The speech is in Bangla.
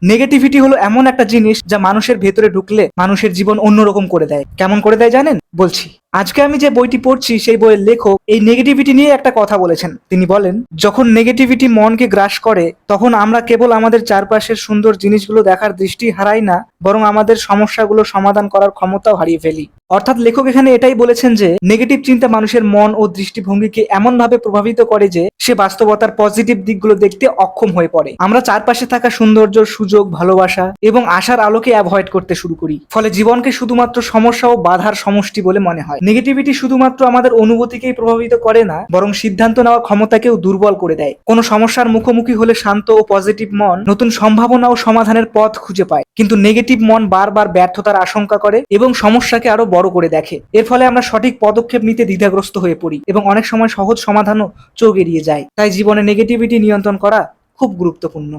নেগেটিভিটি হলো এমন একটা জিনিস যা মানুষের ভেতরে ঢুকলে মানুষের জীবন অন্যরকম করে দেয়। কেমন করে দেয় জানেন? বলছি। আজকে আমি যে বইটি পড়ছি সেই বইয়ের লেখক এই নেগেটিভিটি নিয়ে একটা কথা বলেছেন। তিনি বলেন, যখন নেগেটিভিটি মনকে গ্রাস করে তখন আমরা কেবল আমাদের চারপাশের সুন্দর জিনিসগুলো দেখার দৃষ্টি হারাই না, বরং আমাদের সমস্যাগুলো সমাধান করার ক্ষমতাও হারিয়ে ফেলি। অর্থাৎ লেখক এখানে এটাই বলেছেন যে নেগেটিভ চিন্তা মানুষের মন ও দৃষ্টিভঙ্গিকে এমন ভাবে প্রভাবিত করে যে সে বাস্তবতার পজিটিভ দিকগুলো দেখতে অক্ষম হয়ে পড়ে। আমরা চারপাশে থাকা সৌন্দর্য, সুযোগ, ভালোবাসা এবং আশার আলোকে অ্যাভয়েড করতে শুরু করি। ফলে জীবনকে শুধুমাত্র সমস্যা ও বাধার সমষ্টি বলে মনে হয়। নেগেটিভিটি শুধুমাত্র আমাদের অনুভূতিকেই প্রভাবিত করে না, বরং সিদ্ধান্ত নেওয়ার ক্ষমতাকেও দুর্বল করে দেয়। কোনো সমস্যার মুখোমুখি হলে শান্ত ও পজিটিভ মন নতুন সম্ভাবনা ও সমাধানের পথ খুঁজে পায়, কিন্তু নেগেটিভ মন বারবার ব্যর্থতার আশঙ্কা করে এবং সমস্যাকে আরো বড় করে দেখে। এর ফলে আমরা সঠিক পদক্ষেপ নিতে দ্বিধাগ্রস্ত হয়ে পড়ি এবং অনেক সময় সহজ সমাধানও চোখ এড়িয়ে যায়। তাই জীবনে নেগেটিভিটি নিয়ন্ত্রণ করা খুব গুরুত্বপূর্ণ।